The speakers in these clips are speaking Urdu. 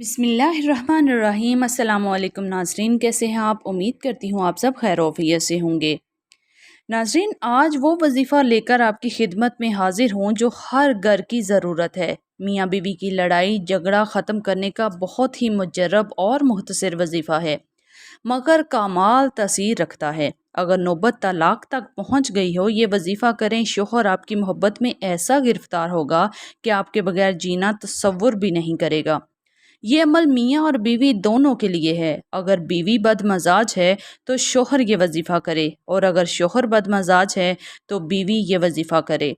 بسم اللہ الرحمن الرحیم۔ السلام علیکم ناظرین، کیسے ہیں آپ؟ امید کرتی ہوں آپ سب خیر و عافیت سے ہوں گے۔ ناظرین، آج وہ وظیفہ لے کر آپ کی خدمت میں حاضر ہوں جو ہر گھر کی ضرورت ہے۔ میاں بیوی کی لڑائی جھگڑا ختم کرنے کا بہت ہی مجرب اور مختصر وظیفہ ہے، مگر کمال تاثیر رکھتا ہے۔ اگر نوبت طلاق تک پہنچ گئی ہو، یہ وظیفہ کریں، شوہر آپ کی محبت میں ایسا گرفتار ہوگا کہ آپ کے بغیر جینا تصور بھی نہیں کرے گا۔ یہ عمل میاں اور بیوی دونوں کے لیے ہے۔ اگر بیوی بد مزاج ہے تو شوہر یہ وظیفہ کرے، اور اگر شوہر بد مزاج ہے تو بیوی یہ وظیفہ کرے۔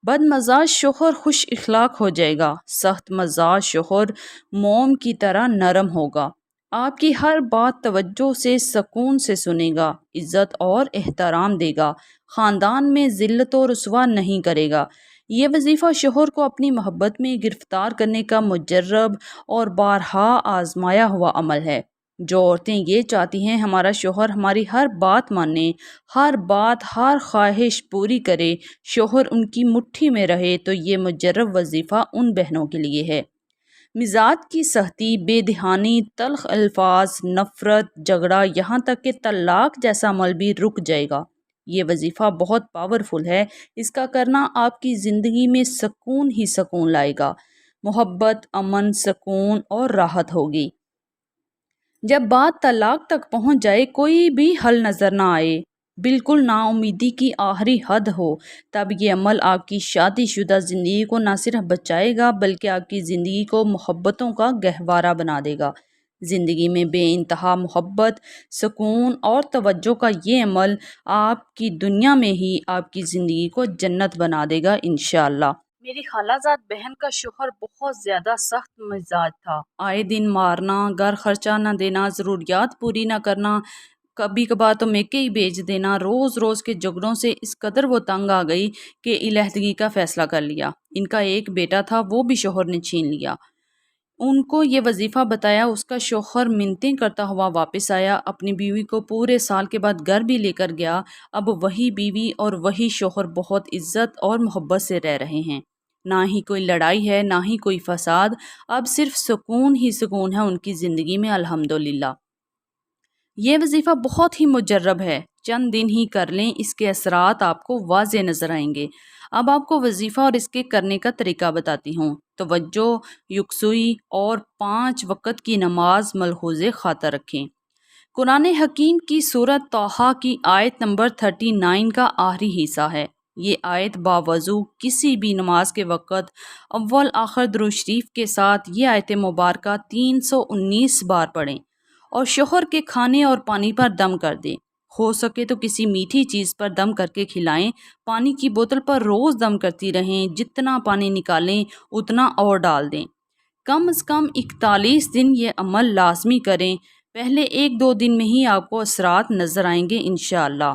بد مزاج شوہر خوش اخلاق ہو جائے گا، سخت مزاج شوہر موم کی طرح نرم ہوگا، آپ کی ہر بات توجہ سے سکون سے سنے گا، عزت اور احترام دے گا، خاندان میں ذلت و رسوا نہیں کرے گا۔ یہ وظیفہ شوہر کو اپنی محبت میں گرفتار کرنے کا مجرب اور بارہا آزمایا ہوا عمل ہے۔ جو عورتیں یہ چاہتی ہیں ہمارا شوہر ہماری ہر بات مانے، ہر بات ہر خواہش پوری کرے، شوہر ان کی مٹھی میں رہے، تو یہ مجرب وظیفہ ان بہنوں کے لیے ہے۔ مزاج کی سختی، بے دہانی، تلخ الفاظ، نفرت، جھگڑا، یہاں تک کہ طلاق جیسا عمل بھی رک جائے گا۔ یہ وظیفہ بہت پاورفل ہے، اس کا کرنا آپ کی زندگی میں سکون ہی سکون لائے گا، محبت، امن، سکون اور راحت ہوگی۔ جب بات طلاق تک پہنچ جائے، کوئی بھی حل نظر نہ آئے، بالکل نا امیدی کی آخری حد ہو، تب یہ عمل آپ کی شادی شدہ زندگی کو نہ صرف بچائے گا بلکہ آپ کی زندگی کو محبتوں کا گہوارہ بنا دے گا۔ زندگی میں بے انتہا محبت، سکون اور توجہ کا یہ عمل آپ کی دنیا میں ہی آپ کی زندگی کو جنت بنا دے گا انشاءاللہ۔ میری خالہ زاد بہن کا شوہر بہت زیادہ سخت مزاج تھا، آئے دن مارنا، گھر خرچہ نہ دینا، ضروریات پوری نہ کرنا، کبھی کبھار تو میکے ہی بیچ دینا۔ روز روز کے جھگڑوں سے اس قدر وہ تنگ آ گئی کہ علیحدگی کا فیصلہ کر لیا۔ ان کا ایک بیٹا تھا، وہ بھی شوہر نے چھین لیا۔ ان کو یہ وظیفہ بتایا، اس کا شوہر منتیں کرتا ہوا واپس آیا، اپنی بیوی کو پورے سال کے بعد گھر بھی لے کر گیا۔ اب وہی بیوی اور وہی شوہر بہت عزت اور محبت سے رہ رہے ہیں، نہ ہی کوئی لڑائی ہے، نہ ہی کوئی فساد، اب صرف سکون ہی سکون ہے ان کی زندگی میں الحمدللہ۔ یہ وظیفہ بہت ہی مجرب ہے، چند دن ہی کر لیں، اس کے اثرات آپ کو واضح نظر آئیں گے۔ اب آپ کو وظیفہ اور اس کے کرنے کا طریقہ بتاتی ہوں۔ توجہ، یکسوئی اور 5 وقت کی نماز ملحوظ خاطر رکھیں۔ قرآن حکیم کی سورۃ طٰہٰ کی آیت نمبر 39 کا آخری حصہ ہے۔ یہ آیت باوضو کسی بھی نماز کے وقت اول آخر درود شریف کے ساتھ یہ آیت مبارکہ 319 بار پڑھیں، اور شوہر کے کھانے اور پانی پر دم کر دیں۔ ہو سکے تو کسی میٹھی چیز پر دم کر کے کھلائیں۔ پانی کی بوتل پر روز دم کرتی رہیں، جتنا پانی نکالیں اتنا اور ڈال دیں۔ کم از کم 41 دن یہ عمل لازمی کریں۔ پہلے 1-2 دن میں ہی آپ کو اثرات نظر آئیں گے انشاءاللہ،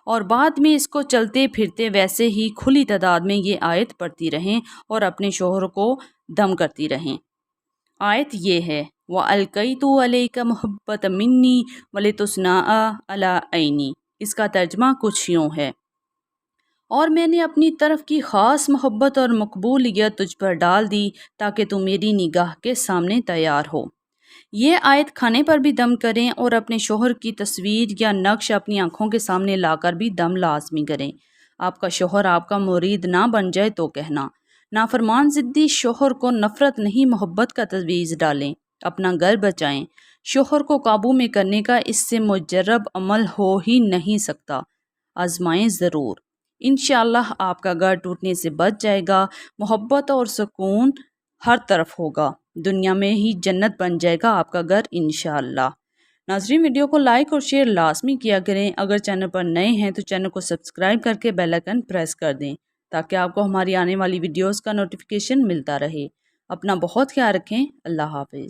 اور بعد میں اس کو چلتے پھرتے ویسے ہی کھلی تعداد میں یہ آیت پڑھتی رہیں اور اپنے شوہر کو دم کرتی رہیں۔ آیت یہ ہے، وَأَلْقَيْتُ عَلَيْكَ مَحَبَّةً مِّنِّي وَلِتُصْنَعَ عَلَىٰ عَيْنِي۔ اس کا ترجمہ کچھ یوں ہے، اور میں نے اپنی طرف کی خاص محبت اور مقبولیت تجھ پر ڈال دی تاکہ تو میری نگاہ کے سامنے تیار ہو۔ یہ آیت کھانے پر بھی دم کریں اور اپنے شوہر کی تصویر یا نقش اپنی آنکھوں کے سامنے لا کر بھی دم لازمی کریں۔ آپ کا شوہر آپ کا مرید نہ بن جائے تو کہنا۔ نافرمان ضدی شوہر کو نفرت نہیں محبت کا تعویذ ڈالیں، اپنا گھر بچائیں۔ شوہر کو قابو میں کرنے کا اس سے مجرب عمل ہو ہی نہیں سکتا، آزمائیں ضرور، انشاءاللہ آپ کا گھر ٹوٹنے سے بچ جائے گا، محبت اور سکون ہر طرف ہوگا، دنیا میں ہی جنت بن جائے گا آپ کا گھر انشاءاللہ۔ ناظرین، ویڈیو کو لائک اور شیئر لازمی کیا کریں۔ اگر چینل پر نئے ہیں تو چینل کو سبسکرائب کر کے بیل آئیکن پریس کر دیں تاکہ آپ کو ہماری آنے والی ویڈیوز کا نوٹیفیکیشن ملتا رہے۔ اپنا بہت خیال رکھیں، اللہ حافظ۔